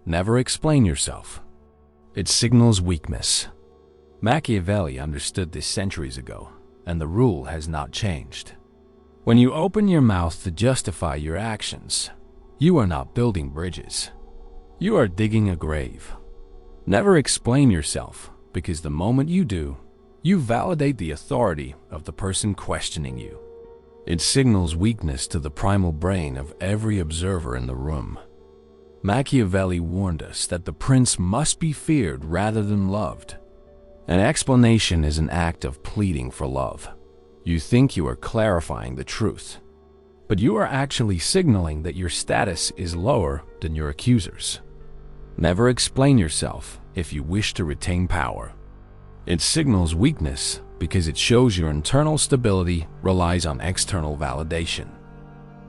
Never explain yourself. It signals weakness. Machiavelli understood this centuries ago, and the rule has not changed. When you open your mouth to justify your actions, you are not building bridges. You are digging a grave. Never explain yourself, because the moment you do, you validate the authority of the person questioning you. It signals weakness to the primal brain of every observer in the room. Machiavelli warned us that the prince must be feared rather than loved. An explanation is an act of pleading for love. You think you are clarifying the truth, but you are actually signaling that your status is lower than your accusers. Never explain yourself if you wish to retain power. It signals weakness because it shows your internal stability relies on external validation.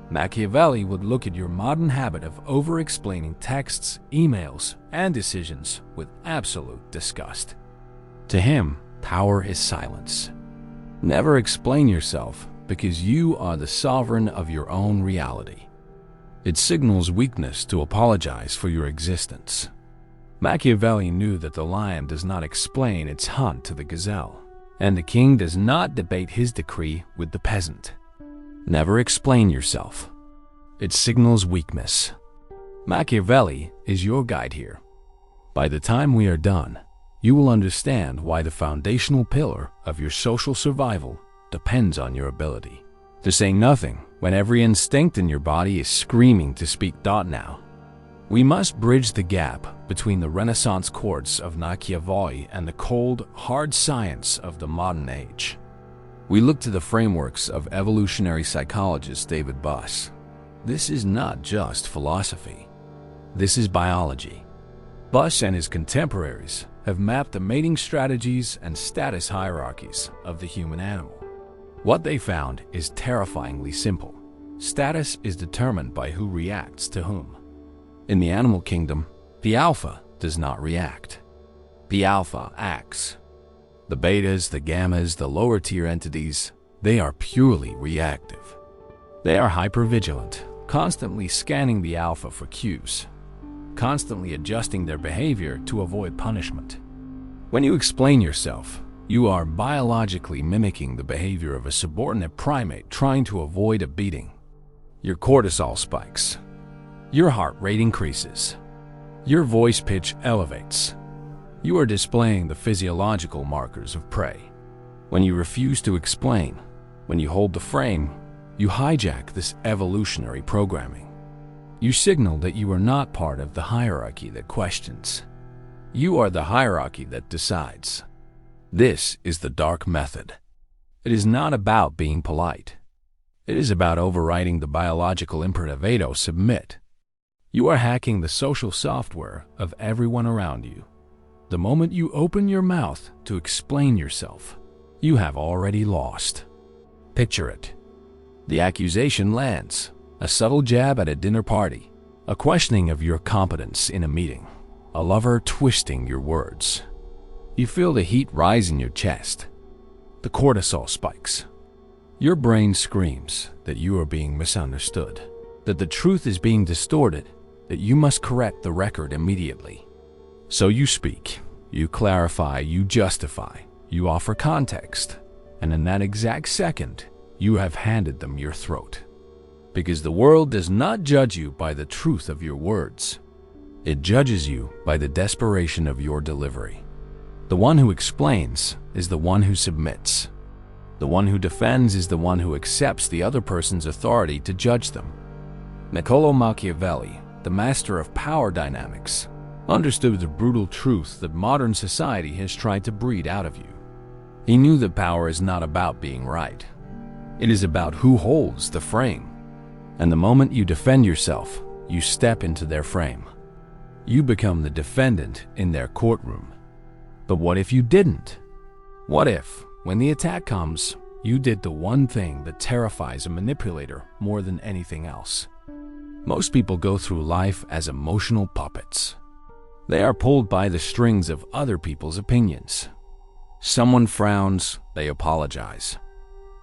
Machiavelli would look at your modern habit of over-explaining texts, emails, and decisions with absolute disgust. To him, power is silence. Never explain yourself because you are the sovereign of your own reality. It signals weakness to apologize for your existence. Machiavelli knew that the lion does not explain its hunt to the gazelle, and the king does not debate his decree with the peasant. Never explain yourself. It signals weakness. Machiavelli is your guide here. By the time we are done, you will understand why the foundational pillar of your social survival depends on your ability to say nothing when every instinct in your body is screaming to speak. Now, we must bridge the gap between the Renaissance courts of Machiavelli and the cold, hard science of the modern age. We look to the frameworks of evolutionary psychologist David Buss. This is not just philosophy. This is biology. Buss and his contemporaries have mapped the mating strategies and status hierarchies of the human animal. What they found is terrifyingly simple. Status is determined by who reacts to whom. In the animal kingdom, the alpha does not react. The alpha acts. The betas, the gammas, the lower-tier entities, they are purely reactive. They are hypervigilant, constantly scanning the alpha for cues, constantly adjusting their behavior to avoid punishment. When you explain yourself, you are biologically mimicking the behavior of a subordinate primate trying to avoid a beating. Your cortisol spikes. Your heart rate increases. Your voice pitch elevates. You are displaying the physiological markers of prey. When you refuse to explain, when you hold the frame, you hijack this evolutionary programming. You signal that you are not part of the hierarchy that questions. You are the hierarchy that decides. This is the dark method. It is not about being polite. It is about overriding the biological imperativo submit. You are hacking the social software of everyone around you. The moment you open your mouth to explain yourself, you have already lost. Picture it. The accusation lands, a subtle jab at a dinner party, a questioning of your competence in a meeting, a lover twisting your words. You feel the heat rise in your chest. The cortisol spikes. Your brain screams that you are being misunderstood, that the truth is being distorted, that you must correct the record immediately. So you speak, you clarify, you justify, you offer context, and in that exact second, you have handed them your throat. Because the world does not judge you by the truth of your words. It judges you by the desperation of your delivery. The one who explains is the one who submits. The one who defends is the one who accepts the other person's authority to judge them. Niccolo Machiavelli, the master of power dynamics, understood the brutal truth that modern society has tried to breed out of you. He knew that power is not about being right. It is about who holds the frame. And the moment you defend yourself, you step into their frame. You become the defendant in their courtroom. But what if you didn't? What if, when the attack comes, you did the one thing that terrifies a manipulator more than anything else? Most people go through life as emotional puppets. They are pulled by the strings of other people's opinions. Someone frowns, they apologize.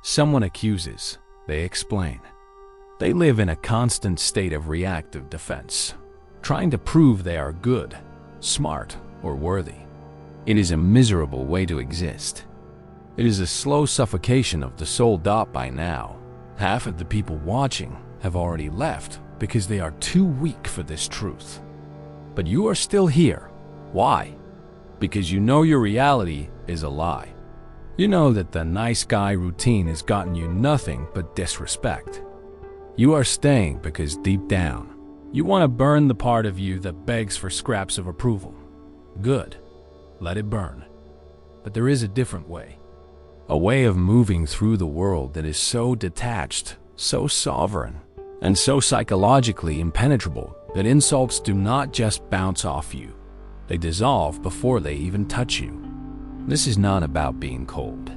Someone accuses, they explain. They live in a constant state of reactive defense, trying to prove they are good, smart, or worthy. It is a miserable way to exist. It is a slow suffocation of the soul. By now, half of the people watching have already left because they are too weak for this truth. But you are still here. Why? Because you know your reality is a lie. You know that the nice guy routine has gotten you nothing but disrespect. You are staying because deep down, you want to burn the part of you that begs for scraps of approval. Good. Let it burn. But there is a different way. A way of moving through the world that is so detached, so sovereign, and so psychologically impenetrable that insults do not just bounce off you. They dissolve before they even touch you. This is not about being cold.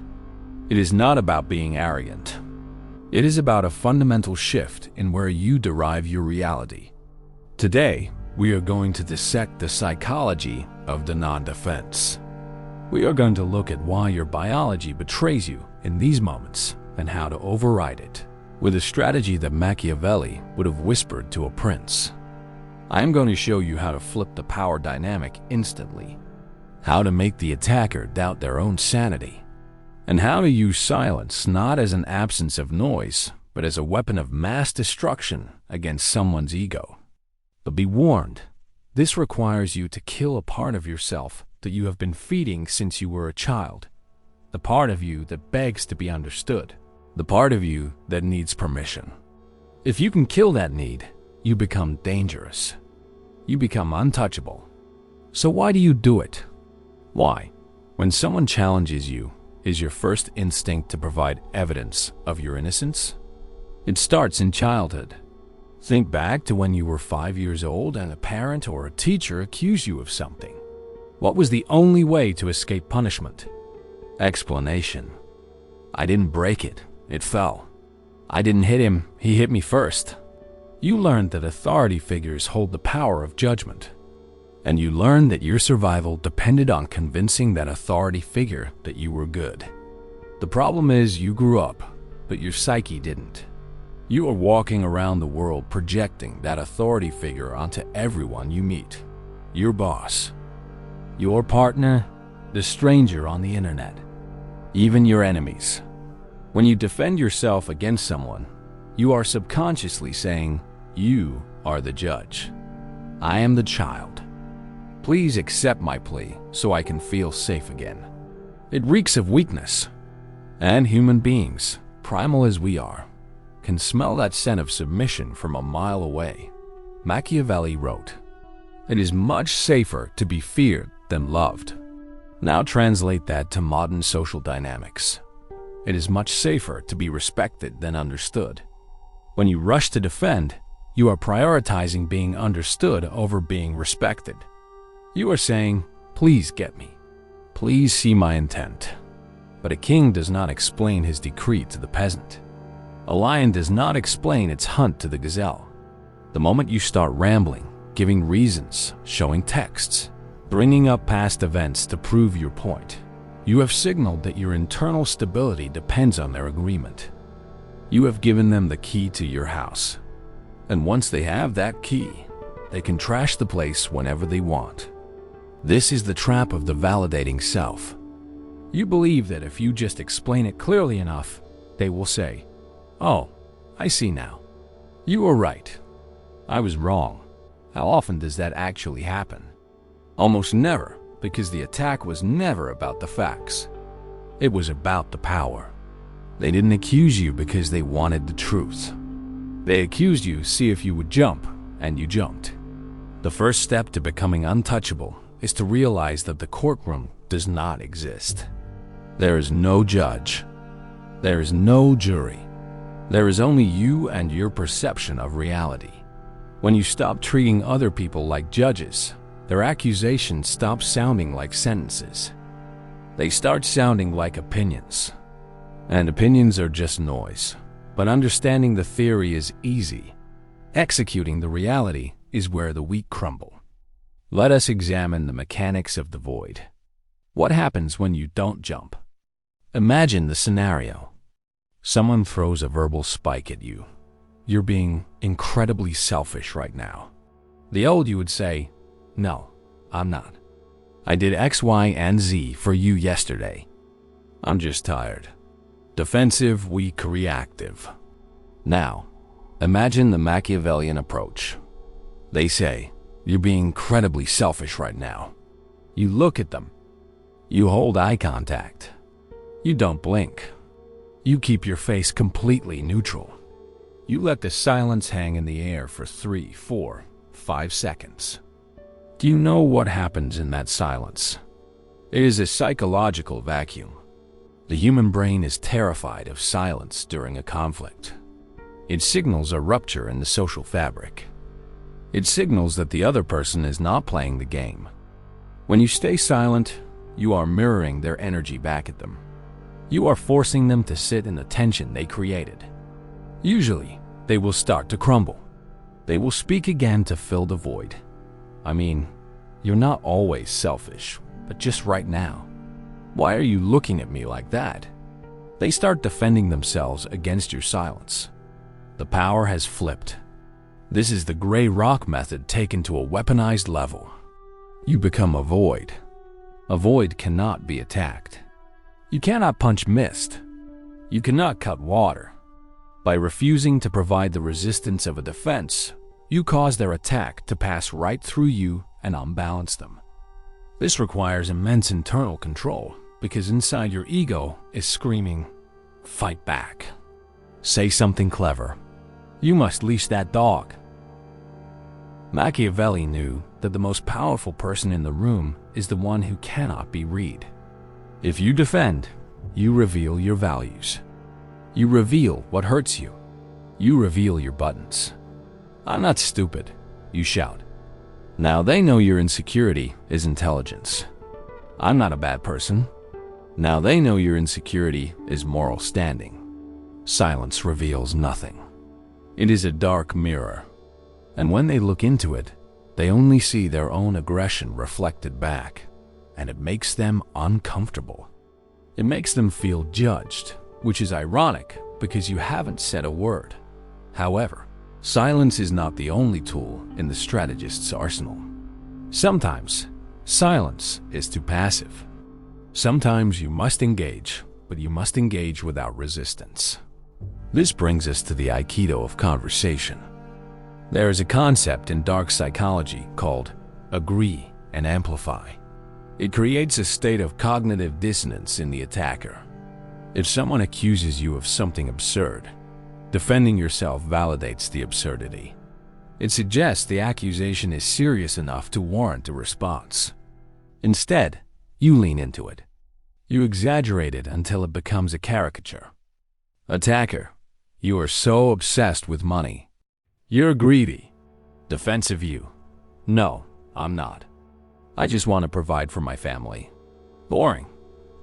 It is not about being arrogant. It is about a fundamental shift in where you derive your reality. Today, we are going to dissect the psychology of the non-defense. We are going to look at why your biology betrays you in these moments and how to override it with a strategy that Machiavelli would have whispered to a prince. I am going to show you how to flip the power dynamic instantly, how to make the attacker doubt their own sanity, and how to use silence not as an absence of noise, but as a weapon of mass destruction against someone's ego. But be warned, this requires you to kill a part of yourself that you have been feeding since you were a child, the part of you that begs to be understood, the part of you that needs permission. If you can kill that need, you become dangerous. You become untouchable. So why do you do it? Why? When someone challenges you, is your first instinct to provide evidence of your innocence? It starts in childhood. Think back to when you were 5 years old and a parent or a teacher accused you of something. What was the only way to escape punishment? Explanation. I didn't break it, it fell. I didn't hit him, he hit me first. You learned that authority figures hold the power of judgment. And you learned that your survival depended on convincing that authority figure that you were good. The problem is you grew up, but your psyche didn't. You are walking around the world projecting that authority figure onto everyone you meet. Your boss, your partner, the stranger on the internet, even your enemies. When you defend yourself against someone, you are subconsciously saying, you are the judge. I am the child. Please accept my plea so I can feel safe again. It reeks of weakness. And human beings, primal as we are, can smell that scent of submission from a mile away. Machiavelli wrote, "It is much safer to be feared than loved." Now translate that to modern social dynamics. It is much safer to be respected than understood. When you rush to defend, you are prioritizing being understood over being respected. You are saying, please get me. Please see my intent. But a king does not explain his decree to the peasant. A lion does not explain its hunt to the gazelle. The moment you start rambling, giving reasons, showing texts, bringing up past events to prove your point, you have signaled that your internal stability depends on their agreement. You have given them the key to your house. And once they have that key, they can trash the place whenever they want. This is the trap of the validating self. You believe that if you just explain it clearly enough, they will say, "Oh, I see now. You were right. I was wrong." How often does that actually happen? Almost never, because the attack was never about the facts. It was about the power. They didn't accuse you because they wanted the truth. They accused you to see if you would jump, and you jumped. The first step to becoming untouchable is to realize that the courtroom does not exist. There is no judge. There is no jury. There is only you and your perception of reality. When you stop treating other people like judges, their accusations stop sounding like sentences. They start sounding like opinions. And opinions are just noise. But understanding the theory is easy. Executing the reality is where the weak crumble. Let us examine the mechanics of the void. What happens when you don't jump? Imagine the scenario. Someone throws a verbal spike at you. "You're being incredibly selfish right now." The old you would say, "No, I'm not. I did X, Y, and Z for you yesterday. I'm just tired." Defensive, weak, reactive. Now, imagine the Machiavellian approach. They say, "You're being incredibly selfish right now." You look at them. You hold eye contact. You don't blink. You keep your face completely neutral. You let the silence hang in the air for 3, 4, 5 seconds. Do you know what happens in that silence? It is a psychological vacuum. The human brain is terrified of silence during a conflict. It signals a rupture in the social fabric. It signals that the other person is not playing the game. When you stay silent, you are mirroring their energy back at them. You are forcing them to sit in the tension they created. Usually, they will start to crumble. They will speak again to fill the void. I mean, you're not always selfish, but just right now. Why are you looking at me like that? They start defending themselves against your silence. The power has flipped. This is the gray rock method taken to a weaponized level. You become a void. A void cannot be attacked. You cannot punch mist. You cannot cut water. By refusing to provide the resistance of a defense, you cause their attack to pass right through you and unbalance them. This requires immense internal control because inside your ego is screaming, "Fight back. Say something clever. You must leash that dog." Machiavelli knew that the most powerful person in the room is the one who cannot be read. If you defend, you reveal your values. You reveal what hurts you. You reveal your buttons. "I'm not stupid," you shout. Now they know your insecurity is intelligence. "I'm not a bad person." Now they know your insecurity is moral standing. Silence reveals nothing. It is a dark mirror. And when they look into it, they only see their own aggression reflected back, and it makes them uncomfortable. It makes them feel judged, which is ironic because you haven't said a word. However, silence is not the only tool in the strategist's arsenal. Sometimes, silence is too passive. Sometimes you must engage, but you must engage without resistance. This brings us to the Aikido of conversation. There is a concept in dark psychology called agree and amplify. It creates a state of cognitive dissonance in the attacker. If someone accuses you of something absurd, defending yourself validates the absurdity. It suggests the accusation is serious enough to warrant a response. Instead, you lean into it. You exaggerate it until it becomes a caricature. Attacker, you are so obsessed with money. You're greedy. Defensive you. No, I'm not. I just want to provide for my family. Boring.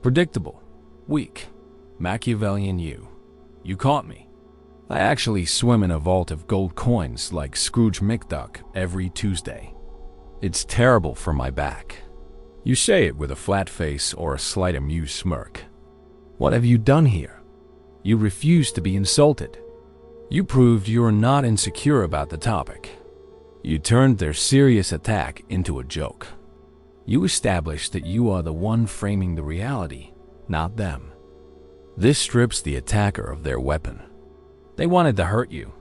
Predictable. Weak. Machiavellian you. You caught me. I actually swim in a vault of gold coins like Scrooge McDuck every Tuesday. It's terrible for my back. You say it with a flat face or a slight amused smirk. What have you done here? You refuse to be insulted. You proved you are not insecure about the topic. You turned their serious attack into a joke. You established that you are the one framing the reality, not them. This strips the attacker of their weapon. They wanted to hurt you.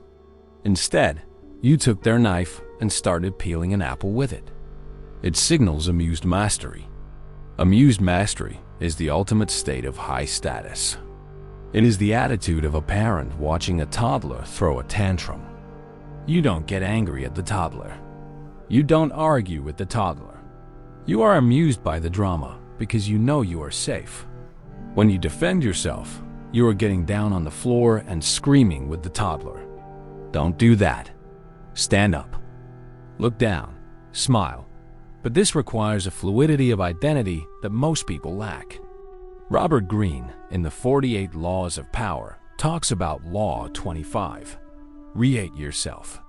Instead, you took their knife and started peeling an apple with it. It signals amused mastery. Amused mastery is the ultimate state of high status. It is the attitude of a parent watching a toddler throw a tantrum. You don't get angry at the toddler. You don't argue with the toddler. You are amused by the drama because you know you are safe. When you defend yourself, you are getting down on the floor and screaming with the toddler. Don't do that. Stand up. Look down. Smile. But this requires a fluidity of identity that most people lack. Robert Greene, in the 48 Laws of Power, talks about Law 25. Re-hate yourself.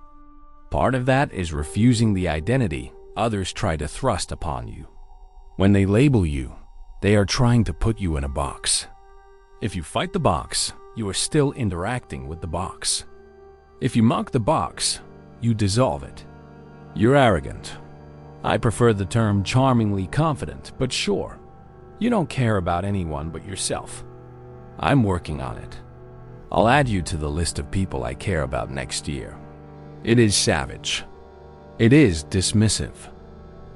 Part of that is refusing the identity others try to thrust upon you. When they label you, they are trying to put you in a box. If you fight the box, you are still interacting with the box. If you mock the box, you dissolve it. You're arrogant. I prefer the term charmingly confident, but sure, you don't care about anyone but yourself. I'm working on it. I'll add you to the list of people I care about next year. It is savage. It is dismissive.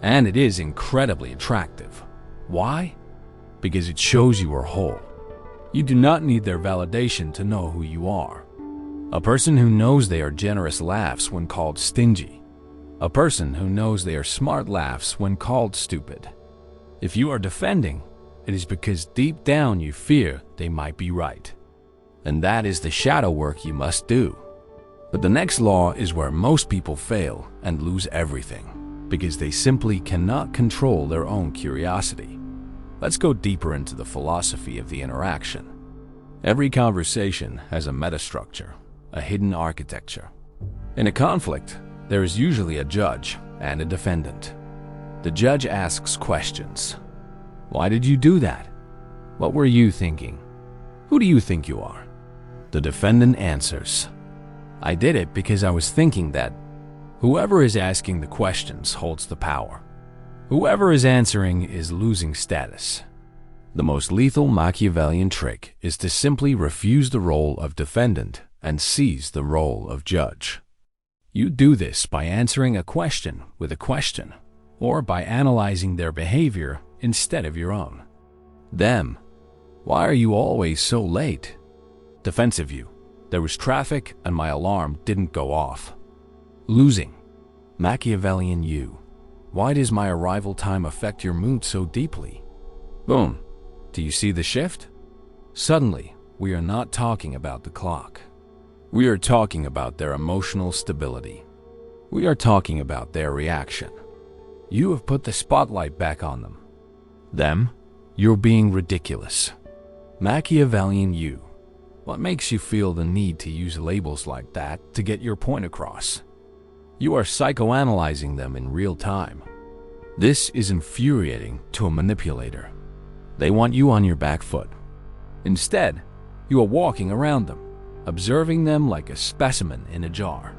And it is incredibly attractive. Why? Because it shows you are whole. You do not need their validation to know who you are. A person who knows they are generous laughs when called stingy. A person who knows they are smart laughs when called stupid. If you are defending, it is because deep down you fear they might be right. And that is the shadow work you must do. But the next law is where most people fail and lose everything, because they simply cannot control their own curiosity. Let's go deeper into the philosophy of the interaction. Every conversation has a metastructure, a hidden architecture. In a conflict, there is usually a judge and a defendant. The judge asks questions. Why did you do that? What were you thinking? Who do you think you are? The defendant answers, I did it because I was thinking that. Whoever is asking the questions holds the power. Whoever is answering is losing status. The most lethal Machiavellian trick is to simply refuse the role of defendant and seize the role of judge. You do this by answering a question with a question, or by analyzing their behavior instead of your own. Them. Why are you always so late? Defensive you. There was traffic and my alarm didn't go off. Losing. Machiavellian you. Why does my arrival time affect your mood so deeply? Boom. Do you see the shift? Suddenly, we are not talking about the clock. We are talking about their emotional stability. We are talking about their reaction. You have put the spotlight back on them. Them, you're being ridiculous. Machiavellian you. What makes you feel the need to use labels like that to get your point across? You are psychoanalyzing them in real time. This is infuriating to a manipulator. They want you on your back foot. Instead, you are walking around them, observing them like a specimen in a jar.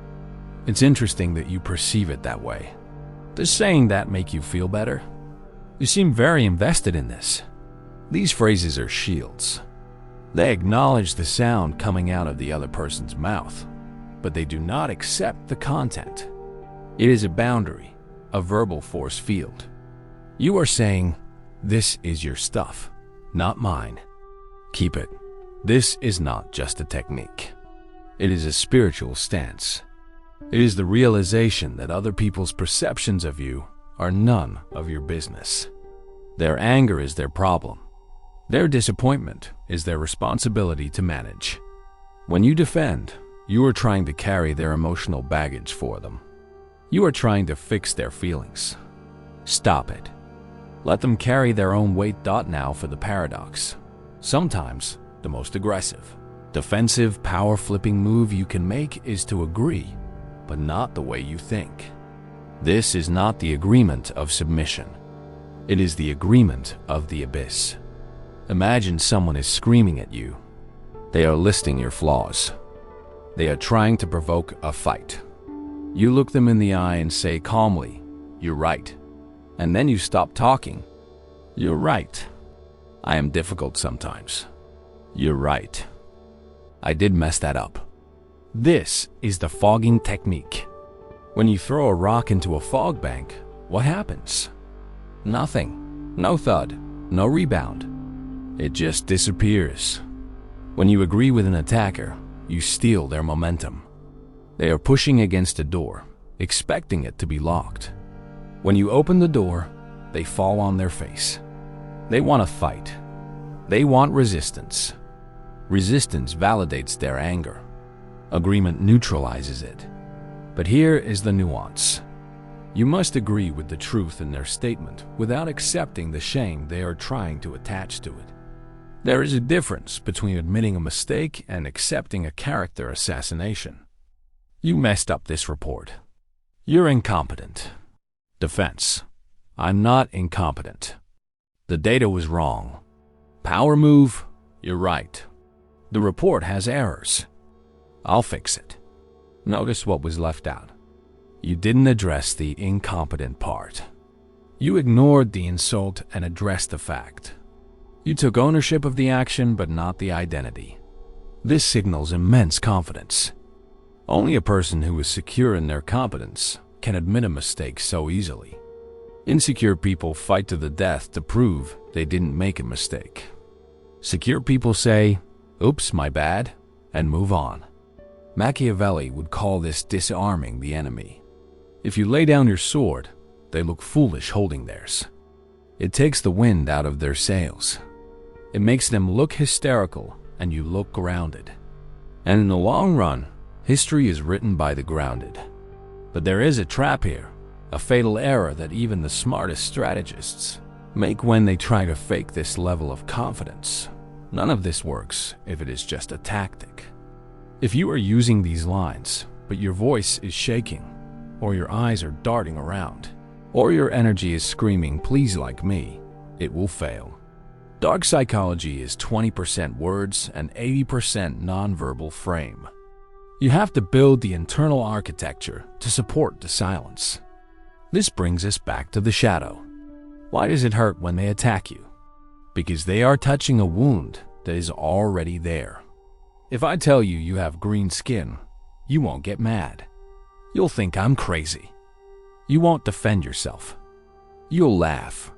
It's interesting that you perceive it that way. Does saying that make you feel better? You seem very invested in this. These phrases are shields. They acknowledge the sound coming out of the other person's mouth, but they do not accept the content. It is a boundary, a verbal force field. You are saying, this is your stuff, not mine. Keep it. This is not just a technique. It is a spiritual stance. It is the realization that other people's perceptions of you are none of your business. Their anger is their problem. Their disappointment is their responsibility to manage. When you defend, you are trying to carry their emotional baggage for them. You are trying to fix their feelings. Stop it. Let them carry their own weight. Now for the paradox. Sometimes, the most aggressive, defensive, power-flipping move you can make is to agree, but not the way you think. This is not the agreement of submission. It is the agreement of the abyss. Imagine someone is screaming at you. They are listing your flaws. They are trying to provoke a fight. You look them in the eye and say calmly, "You're right." And then you stop talking. "You're right. I am difficult sometimes. You're right. I did mess that up." This is the fogging technique. When you throw a rock into a fog bank, what happens? Nothing. No thud. No rebound. It just disappears. When you agree with an attacker, you steal their momentum. They are pushing against a door, expecting it to be locked. When you open the door, they fall on their face. They want to fight. They want resistance. Resistance validates their anger. Agreement neutralizes it. But here is the nuance. You must agree with the truth in their statement without accepting the shame they are trying to attach to it. There is a difference between admitting a mistake and accepting a character assassination. You messed up this report. You're incompetent. Defense. I'm not incompetent. The data was wrong. Power move. You're right. The report has errors. I'll fix it. Notice what was left out. You didn't address the incompetent part. You ignored the insult and addressed the fact. You took ownership of the action but not the identity. This signals immense confidence. Only a person who is secure in their competence can admit a mistake so easily. Insecure people fight to the death to prove they didn't make a mistake. Secure people say, "Oops, my bad," and move on. Machiavelli would call this disarming the enemy. If you lay down your sword, they look foolish holding theirs. It takes the wind out of their sails. It makes them look hysterical and you look grounded. And in the long run, history is written by the grounded. But there is a trap here, a fatal error that even the smartest strategists make when they try to fake this level of confidence. None of this works if it is just a tactic. If you are using these lines, but your voice is shaking, or your eyes are darting around, or your energy is screaming, "Please like me," it will fail. Dark psychology is 20% words and 80% nonverbal frame. You have to build the internal architecture to support the silence. This brings us back to the shadow. Why does it hurt when they attack you? Because they are touching a wound that is already there. If I tell you you have green skin, you won't get mad. You'll think I'm crazy. You won't defend yourself. You'll laugh.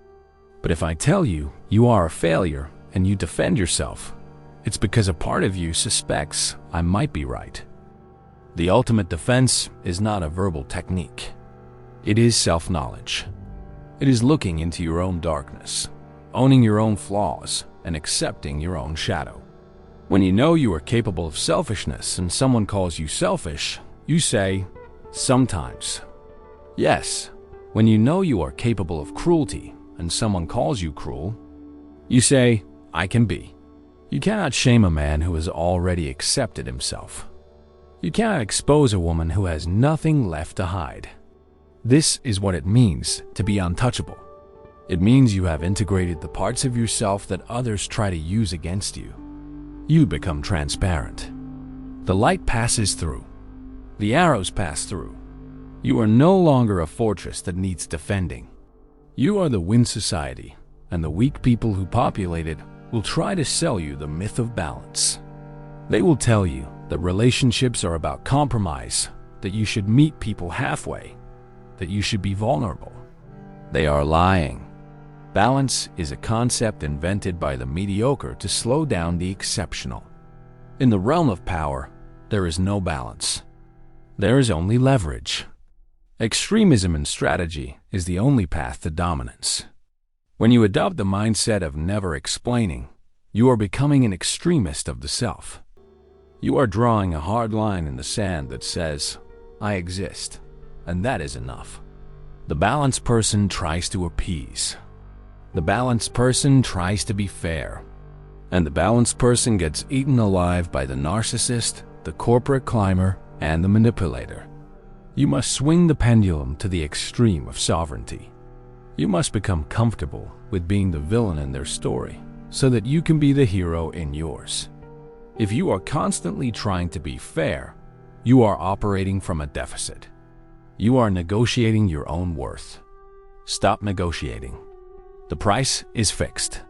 But if I tell you you are a failure and you defend yourself, it's because a part of you suspects I might be right. The ultimate defense is not a verbal technique. It is self-knowledge. It is looking into your own darkness, owning your own flaws, and accepting your own shadow. When you know you are capable of selfishness and someone calls you selfish, you say, "Sometimes." Yes, when you know you are capable of cruelty and someone calls you cruel, you say, "I can be." You cannot shame a man who has already accepted himself. You cannot expose a woman who has nothing left to hide. This is what it means to be untouchable. It means you have integrated the parts of yourself that others try to use against you. You become transparent. The light passes through. The arrows pass through. You are no longer a fortress that needs defending. You are the wind society, and the weak people who populate it will try to sell you the myth of balance. They will tell you that relationships are about compromise, that you should meet people halfway, that you should be vulnerable. They are lying. Balance is a concept invented by the mediocre to slow down the exceptional. In the realm of power, there is no balance. There is only leverage. Extremism in strategy is the only path to dominance. When you adopt the mindset of never explaining, you are becoming an extremist of the self. You are drawing a hard line in the sand that says, "I exist," and that is enough. The balanced person tries to appease. The balanced person tries to be fair. And the balanced person gets eaten alive by the narcissist, the corporate climber, and the manipulator. You must swing the pendulum to the extreme of sovereignty. You must become comfortable with being the villain in their story so that you can be the hero in yours. If you are constantly trying to be fair, you are operating from a deficit. You are negotiating your own worth. Stop negotiating. The price is fixed.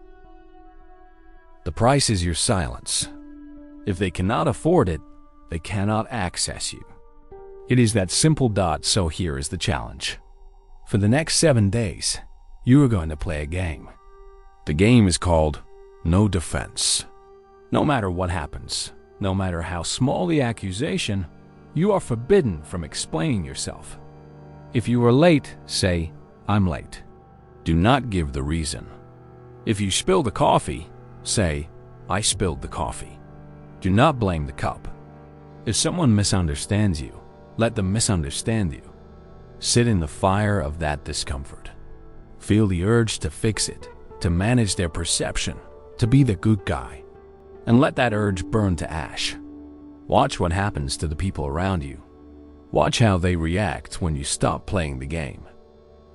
The price is your silence. If they cannot afford it, they cannot access you. It is that simple. So here is the challenge. For the next 7 days, you are going to play a game. The game is called No Defense. No matter what happens, no matter how small the accusation, you are forbidden from explaining yourself. If you are late, say, "I'm late." Do not give the reason. If you spill the coffee, say, "I spilled the coffee." Do not blame the cup. If someone misunderstands you, let them misunderstand you. Sit in the fire of that discomfort. Feel the urge to fix it, to manage their perception, to be the good guy, and let that urge burn to ash. Watch what happens to the people around you. Watch how they react when you stop playing the game.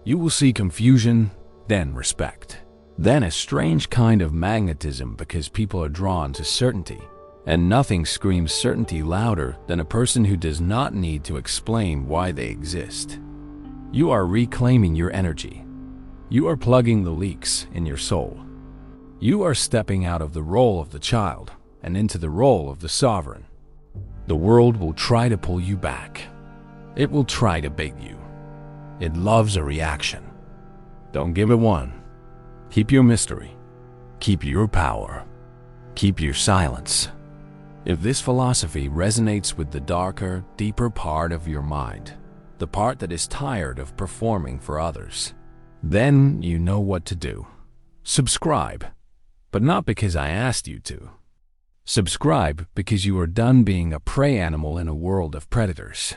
You will see confusion, then respect, then a strange kind of magnetism because people are drawn to certainty, And nothing screams certainty louder than a person who does not need to explain why they exist. You are reclaiming your energy. You are plugging the leaks in your soul. You are stepping out of the role of the child and into the role of the sovereign. The world will try to pull you back. It will try to bait you. It loves a reaction. Don't give it one. Keep your mystery. Keep your power. Keep your silence. If this philosophy resonates with the darker, deeper part of your mind, the part that is tired of performing for others, then you know what to do. Subscribe, but not because I asked you to. Subscribe because you are done being a prey animal in a world of predators.